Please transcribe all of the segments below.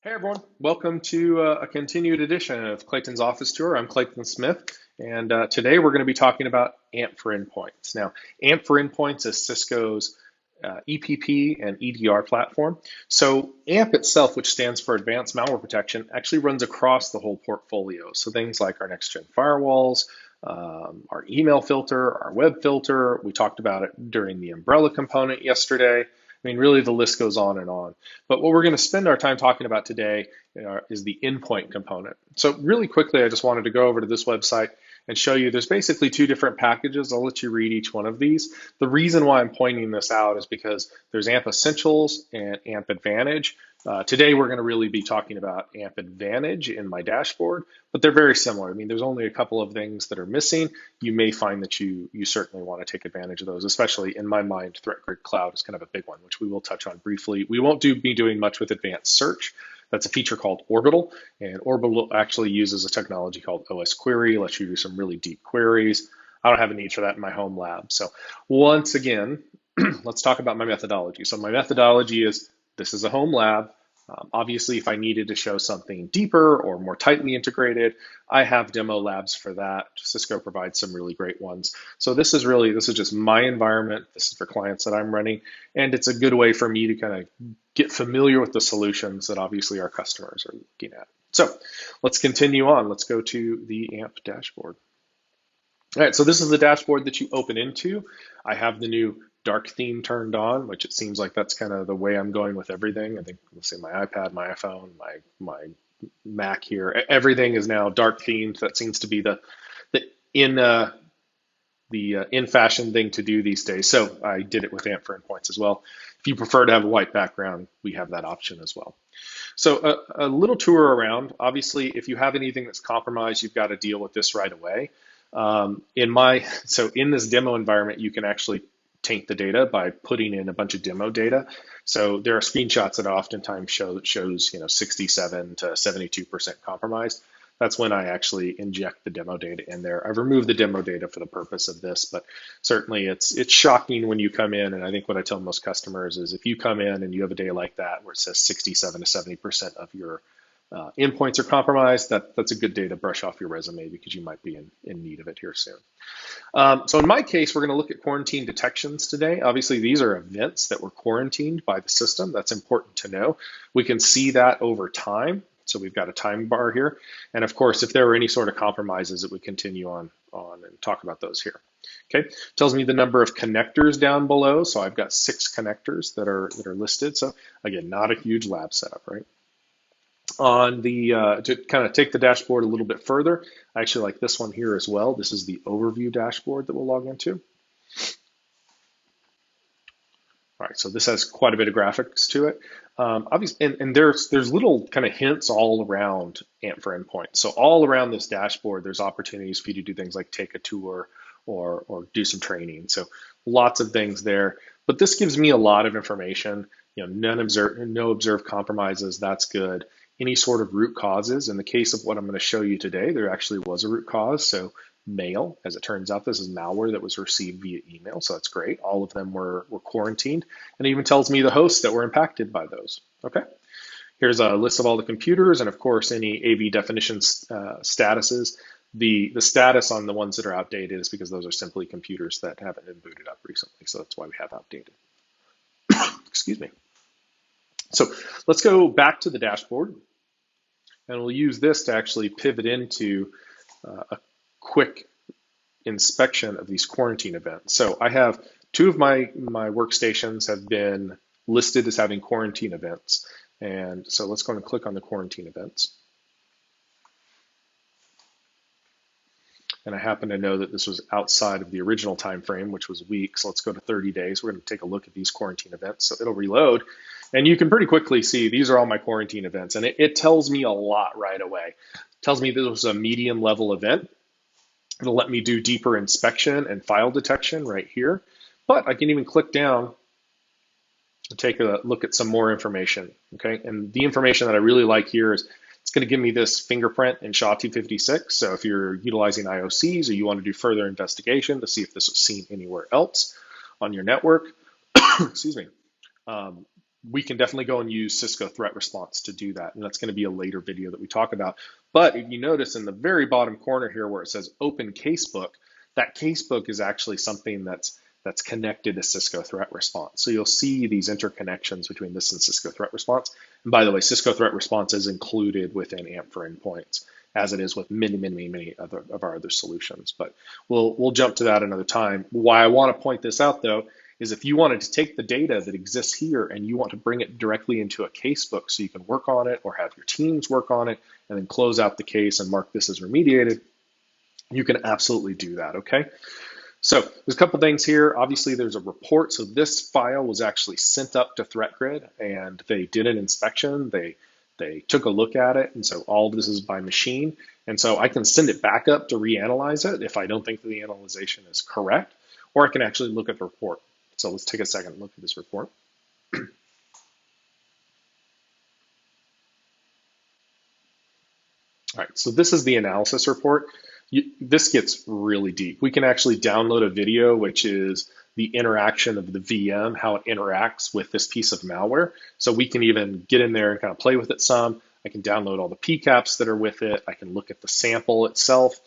Hey everyone, welcome to a continued edition of Clayton's Office Tour. I'm Clayton Smith, and today we're going to be talking about AMP for Endpoints. Now, AMP for Endpoints is Cisco's EPP and EDR platform. So AMP itself, which stands for Advanced Malware Protection, actually runs across the whole portfolio. So things like our next-gen firewalls, our email filter, our web filter. We talked about it during the umbrella component yesterday. I mean, really, the list goes on and on. But what we're going to spend our time talking about today is the endpoint component. So really quickly, I just wanted to go over to this website and show you there's basically two different packages. I'll let you read each one of these. The reason why I'm pointing this out is because there's AMP Essentials and AMP Advantage. Today, we're going to really be talking about AMP Advantage in my dashboard, but they're very similar. I mean, there's only a couple of things that are missing. You may find that you certainly want to take advantage of those, especially in my mind, Threat Grid Cloud is kind of a big one, which we will touch on briefly. We won't be doing much with advanced search. That's a feature called Orbital, and Orbital actually uses a technology called OS Query, lets you do some really deep queries. I don't have a need for that in my home lab. So once again, let's talk about my methodology. So my methodology is this is a home lab. Obviously, if I needed to show something deeper or more tightly integrated, I have demo labs for that. Cisco provides some really great ones. So this is just my environment. This is for clients that I'm running, and it's a good way for me to kind of get familiar with the solutions that obviously our customers are looking at. So let's continue on. Let's go to the AMP dashboard. All right, so this is the dashboard that you open into. I have the new dark theme turned on, which it seems like that's kind of the way I'm going with everything. I think, let's say my iPad, my iPhone, my Mac here, everything is now dark themed. That seems to be the in in fashion thing to do these days. So I did it with AMP for Endpoints as well. If you prefer to have a white background, we have that option as well. So a little tour around. Obviously, if you have anything that's compromised, you've got to deal with this right away. So in this demo environment, you can actually taint the data by putting in a bunch of demo data. So there are screenshots that oftentimes shows 67 to 72% compromised. That's when I actually inject the demo data in there. I've removed the demo data for the purpose of this, but certainly it's shocking when you come in. And I think what I tell most customers is if you come in and you have a day like that where it says 67 to 70% of your endpoints are compromised, that's a good day to brush off your resume because you might be in need of it here soon. So in my case, we're going to look at quarantine detections today. Obviously, these are events that were quarantined by the system. That's important to know. We can see that over time. So we've got a time bar here. And of course, if there were any sort of compromises, it would continue on and talk about those here. Okay, tells me the number of connectors down below. So I've got 6 connectors that are listed. So again, not a huge lab setup, right? On the to kind of take the dashboard a little bit further, I actually like this one here as well. This is the overview dashboard that we'll log into. All right, so this has quite a bit of graphics to it. Obviously, and there's little kind of hints all around AMP for Endpoint. So all around this dashboard, there's opportunities for you to do things like take a tour or do some training. So lots of things there. But this gives me a lot of information. No observed compromises. That's good. Any sort of root causes. In the case of what I'm going to show you today, there actually was a root cause. So mail, as it turns out, this is malware that was received via email. So that's great. All of them were quarantined. And it even tells me the hosts that were impacted by those. Okay. Here's a list of all the computers and of course any AV definition statuses. The status on the ones that are outdated is because those are simply computers that haven't been booted up recently. So that's why we have outdated. Excuse me. So let's go back to the dashboard and we'll use this to actually pivot into a quick inspection of these quarantine events. So I have 2 of my workstations have been listed as having quarantine events. And so let's go and click on the quarantine events. And I happen to know that this was outside of the original time frame, which was weeks. So let's go to 30 days. We're going to take a look at these quarantine events. So it'll reload. And you can pretty quickly see these are all my quarantine events. And it tells me a lot right away. It tells me this was a medium level event. It'll let me do deeper inspection and file detection right here. But I can even click down and take a look at some more information. Okay, and the information that I really like here is it's going to give me this fingerprint in SHA-256. So if you're utilizing IOCs or you want to do further investigation to see if this was seen anywhere else on your network, excuse me, we can definitely go and use Cisco Threat Response to do that. And that's going to be a later video that we talk about. But if you notice in the very bottom corner here where it says Open Casebook, that casebook is actually something that's connected to Cisco Threat Response. So you'll see these interconnections between this and Cisco Threat Response. And by the way, Cisco Threat Response is included within AMP for Endpoints, as it is with many other of our other solutions. But we'll jump to that another time. Why I want to point this out, though, is if you wanted to take the data that exists here and you want to bring it directly into a casebook so you can work on it or have your teams work on it and then close out the case and mark this as remediated, you can absolutely do that, okay? So there's a couple things here. Obviously, there's a report. So this file was actually sent up to ThreatGrid, and they did an inspection. They took a look at it, and so all of this is by machine. And so I can send it back up to reanalyze it if I don't think that the analyzation is correct, or I can actually look at the report. So let's take a second and look at this report. All right, so this is the analysis report. This gets really deep. We can actually download a video, which is the interaction of the VM, how it interacts with this piece of malware. So we can even get in there and kind of play with it some. I can download all the PCAPs that are with it. I can look at the sample itself.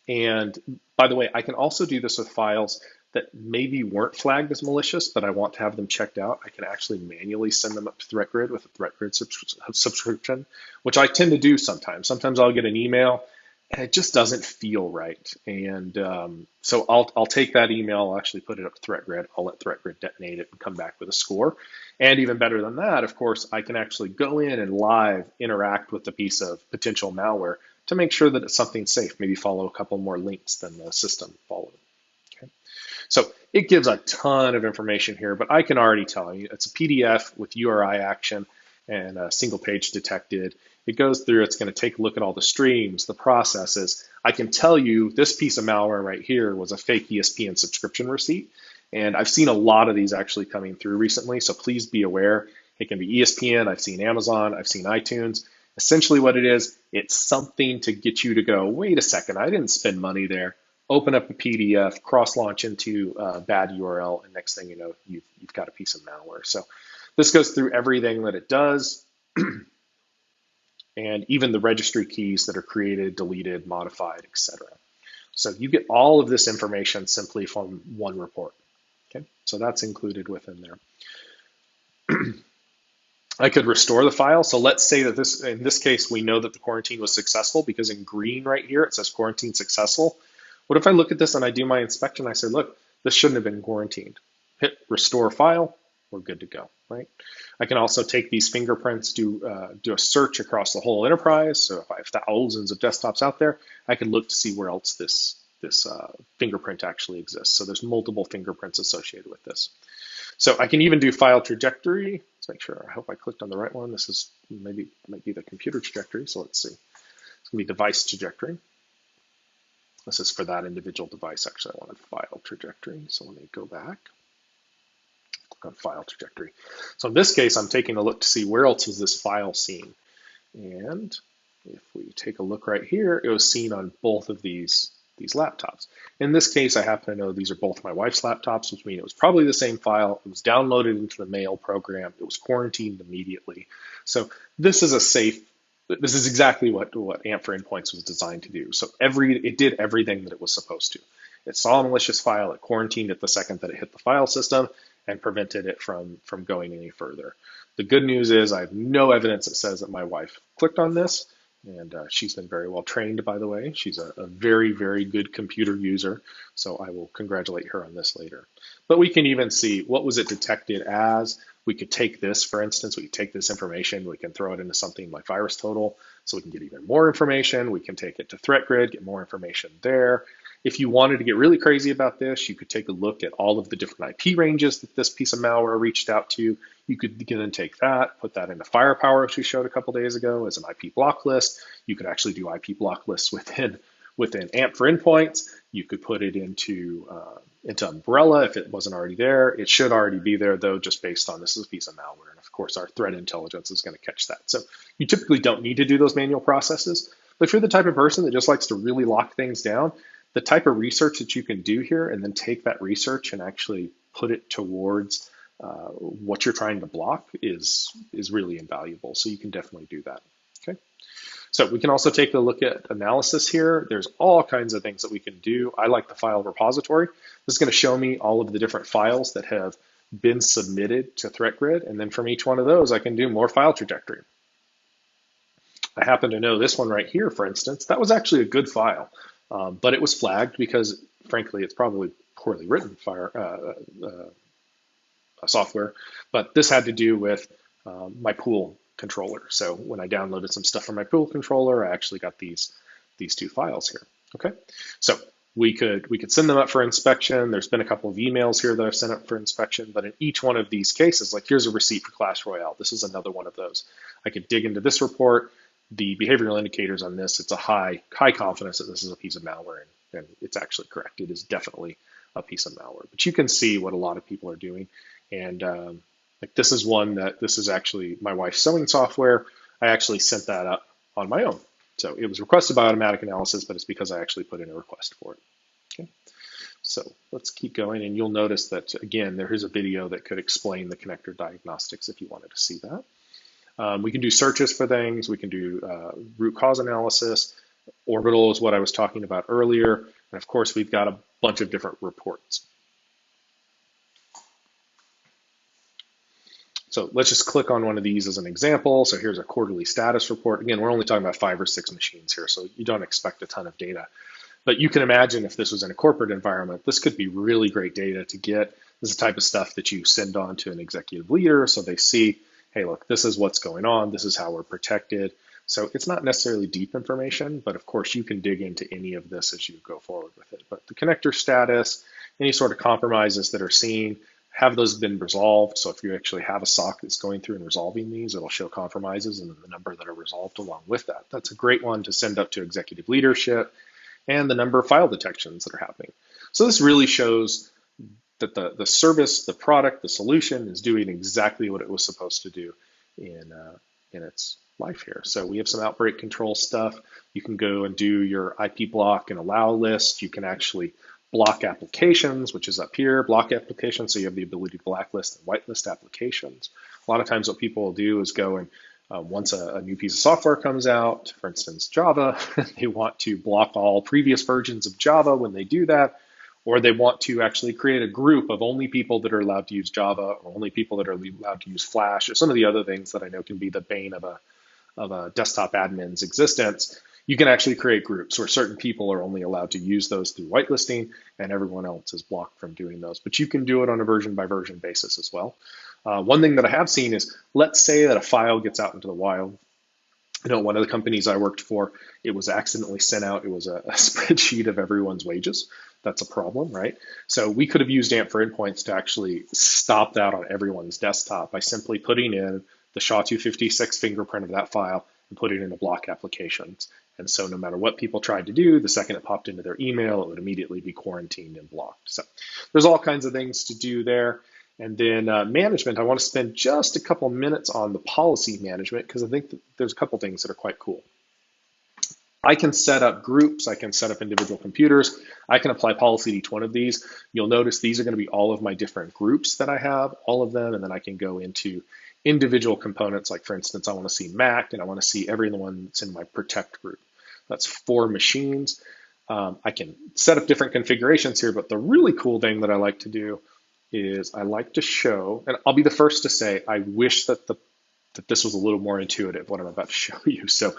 And by the way, I can also do this with files that maybe weren't flagged as malicious, but I want to have them checked out. I can actually manually send them up to ThreatGrid with a ThreatGrid subscription, which I tend to do sometimes. Sometimes I'll get an email and it just doesn't feel right. And so I'll take that email, I'll actually put it up to ThreatGrid, I'll let ThreatGrid detonate it and come back with a score. And even better than that, of course, I can actually go in and live interact with the piece of potential malware to make sure that it's something safe, maybe follow a couple more links than the system followed. Okay. So it gives a ton of information here, but I can already tell you it's a PDF with URI action and a single page detected. It goes through, it's going to take a look at all the streams, the processes. I can tell you this piece of malware right here was a fake ESPN subscription receipt. And I've seen a lot of these actually coming through recently, so please be aware. It can be ESPN, I've seen Amazon, I've seen iTunes. Essentially what it is, it's something to get you to go, wait a second, I didn't spend money there. Open up a PDF, cross-launch into a bad URL, and next thing you know, you've got a piece of malware. So this goes through everything that it does, and even the registry keys that are created, deleted, modified, etc. So you get all of this information simply from one report. Okay, so that's included within there. I could restore the file. So let's say that in this case, we know that the quarantine was successful because in green right here, it says quarantine successful. What if I look at this and I do my inspection? I say, look, this shouldn't have been quarantined. Hit restore file, we're good to go, right? I can also take these fingerprints, do a search across the whole enterprise. So if I have thousands of desktops out there, I can look to see where else this fingerprint actually exists. So there's multiple fingerprints associated with this. So I can even do file trajectory. Let's make sure, I hope I clicked on the right one. This is might be the computer trajectory. So let's see. It's gonna be device trajectory. This is for that individual device. Actually, I wanted file trajectory. So let me go back, click on file trajectory. So in this case, I'm taking a look to see where else is this file seen. And if we take a look right here, it was seen on both of these laptops. In this case, I happen to know these are both my wife's laptops, which means it was probably the same file. It was downloaded into the mail program. It was quarantined immediately. So this is this is exactly what AMP for Endpoints was designed to do. So it did everything that it was supposed to. It saw a malicious file, it quarantined it the second that it hit the file system, and prevented it from going any further. The good news is I have no evidence that says that my wife clicked on this, and she's been very well trained, by the way. She's a very, very good computer user, so I will congratulate her on this later. But we can even see what was it detected as. We could take this, for instance, we could take this information, we can throw it into something like VirusTotal, so we can get even more information. We can take it to ThreatGrid, get more information there. If you wanted to get really crazy about this, you could take a look at all of the different IP ranges that this piece of malware reached out to. You could then take that, put that into Firepower, which we showed a couple days ago, as an IP block list. You could actually do IP block lists within AMP for Endpoints. You could put it into Umbrella if it wasn't already there. It should already be there, though, just based on this is a piece of malware. And of course, our threat intelligence is going to catch that. So you typically don't need to do those manual processes. But if you're the type of person that just likes to really lock things down, the type of research that you can do here and then take that research and actually put it towards what you're trying to block is really invaluable. So you can definitely do that. Okay. So we can also take a look at analysis here. There's all kinds of things that we can do. I like the file repository. This is going to show me all of the different files that have been submitted to ThreatGrid. And then from each one of those, I can do more file trajectory. I happen to know this one right here, for instance, that was actually a good file, but it was flagged because, frankly, it's probably poorly written software. But this had to do with my pool controller. So when I downloaded some stuff from my pool controller, I actually got these two files here. Okay, so we could send them up for inspection. There's been a couple of emails here that I've sent up for inspection, but in each one of these cases, like here's a receipt for Clash Royale. This is another one of those. I could dig into this report. The behavioral indicators on this, it's a high confidence that this is a piece of malware, and it's actually correct. It is definitely a piece of malware. But you can see what a lot of people are doing, and like this is one that this is actually my wife's sewing software. I actually sent that up on my own. So it was requested by automatic analysis, but it's because I actually put in a request for it. Okay. So let's keep going, and you'll notice that, again, there is a video that could explain the connector diagnostics if you wanted to see that. We can do searches for things. We can do root cause analysis. Orbital is what I was talking about earlier. And of course, we've got a bunch of different reports. So let's just click on one of these as an example. So here's a quarterly status report. Again, we're only talking about 5 or 6 machines here, so you don't expect a ton of data. But you can imagine if this was in a corporate environment, this could be really great data to get. This is the type of stuff that you send on to an executive leader so they see, hey, look, this is what's going on. This is how we're protected. So it's not necessarily deep information, but of course you can dig into any of this as you go forward with it. But the connector status, any sort of compromises that are seen, have those been resolved? So if you actually have a SOC that's going through and resolving these, it'll show compromises and the number that are resolved along with that. That's a great one to send up to executive leadership, and the number of file detections that are happening. So this really shows that the service, the product, the solution is doing exactly what it was supposed to do in its life here. So we have some outbreak control stuff. You can go and do your IP block and allow list. You can actually block applications, which is up here, block applications. So you have the ability to blacklist and whitelist applications. A lot of times what people will do is go and once a new piece of software comes out, for instance, Java, they want to block all previous versions of Java when they do that, or they want to actually create a group of only people that are allowed to use Java, or only people that are allowed to use Flash, or some of the other things that I know can be the bane of a desktop admin's existence. You can actually create groups where certain people are only allowed to use those through whitelisting and everyone else is blocked from doing those. But you can do it on a version by version basis as well. One thing that I have seen is, let's say that a file gets out into the wild. I know one of the companies I worked for, it was accidentally sent out. It was a spreadsheet of everyone's wages. That's a problem, right? So we could have used AMP for endpoints to actually stop that on everyone's desktop by simply putting in the SHA-256 fingerprint of that file and put it into block applications. And so no matter what people tried to do, the second it popped into their email, it would immediately be quarantined and blocked. So there's all kinds of things to do there. And then management, I want to spend just a couple minutes on the policy management because I think that there's a couple things that are quite cool. I can set up groups, I can set up individual computers, I can apply policy to each one of these. You'll notice these are going to be all of my different groups that I have, all of them, and then I can go into individual components, like for instance, I want to see Mac and I want to see everyone that's in my protect group. That's 4 machines. I can set up different configurations here, but the really cool thing that I like to do is I like to show, and I'll be the first to say, I wish that this was a little more intuitive, what I'm about to show you. So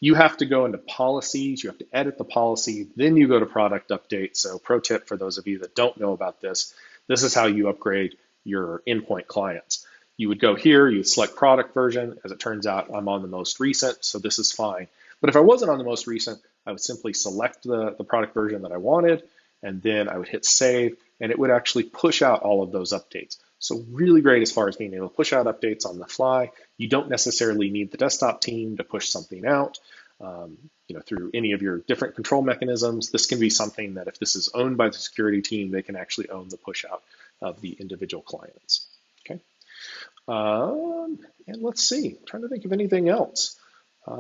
you have to go into policies, you have to edit the policy, then you go to product update. So pro tip for those of you that don't know about this, this is how you upgrade your endpoint clients. You would go here, you would select product version. As it turns out, I'm on the most recent, so this is fine. But if I wasn't on the most recent, I would simply select the product version that I wanted, and then I would hit save, and it would actually push out all of those updates. So really great as far as being able to push out updates on the fly. You don't necessarily need the desktop team to push something out. Through any of your different control mechanisms, this can be something that if this is owned by the security team, they can actually own the push out of the individual clients. Okay. And let's see, I'm trying to think of anything else.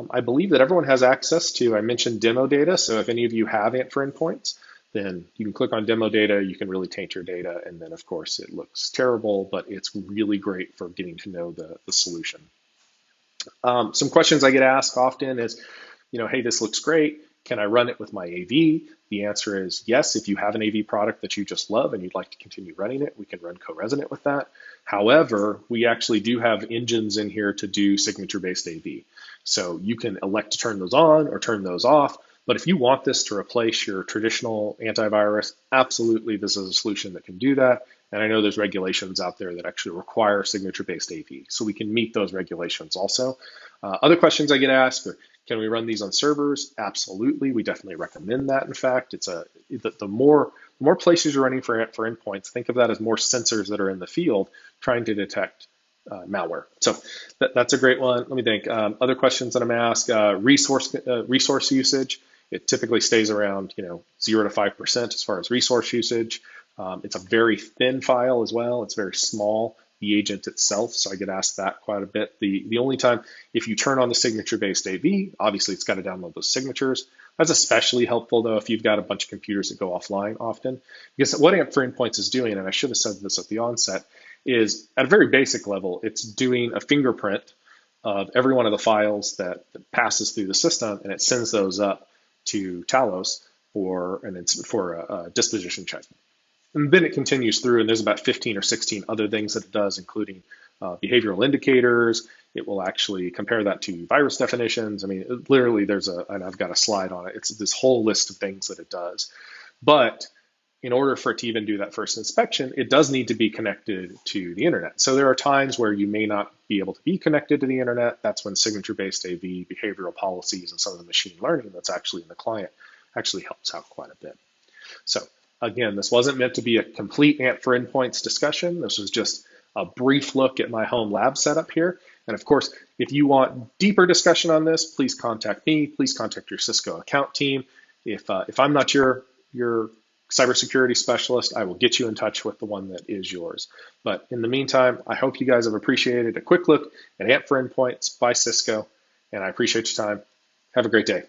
I believe that everyone has access to, I mentioned demo data. So if any of you have AMP for endpoints, then you can click on demo data, you can really taint your data, and then of course it looks terrible, but it's really great for getting to know the solution. Some questions I get asked often is, hey, this looks great. Can I run it with my AV? The answer is yes. If you have an AV product that you just love and you'd like to continue running it, we can run co-resident with that. However, we actually do have engines in here to do signature-based AV. So you can elect to turn those on or turn those off. But if you want this to replace your traditional antivirus, absolutely, this is a solution that can do that. And I know there's regulations out there that actually require signature-based AV. So we can meet those regulations also. Other questions I get asked are, can we run these on servers? Absolutely. We definitely recommend that. In fact, the more places you're running for endpoints, think of that as more sensors that are in the field trying to detect malware. So that's a great one. Let me think. Other questions that I'm asked, resource usage. It typically stays around 0 to 5% as far as resource usage. It's a very thin file as well. It's very small, the agent itself, so I get asked that quite a bit. The only time, if you turn on the signature-based AV, obviously it's got to download those signatures. That's especially helpful, though, if you've got a bunch of computers that go offline often. Because what AMP for Endpoints is doing, and I should have said this at the onset, is at a very basic level, it's doing a fingerprint of every one of the files that passes through the system, and it sends those up to Talos for a disposition check. And then it continues through, and there's about 15 or 16 other things that it does, including behavioral indicators. It will actually compare that to virus definitions. I mean, literally, and I've got a slide on it. It's this whole list of things that it does. But in order for it to even do that first inspection, it does need to be connected to the internet. So there are times where you may not be able to be connected to the internet. That's when signature-based AV, behavioral policies, and some of the machine learning that's actually in the client actually helps out quite a bit. So again, this wasn't meant to be a complete AMP for Endpoints discussion. This was just a brief look at my home lab setup here. And of course, if you want deeper discussion on this, please contact me. Please contact your Cisco account team. If I'm not your cybersecurity specialist, I will get you in touch with the one that is yours. But in the meantime, I hope you guys have appreciated a quick look at AMP for Endpoints by Cisco, and I appreciate your time. Have a great day.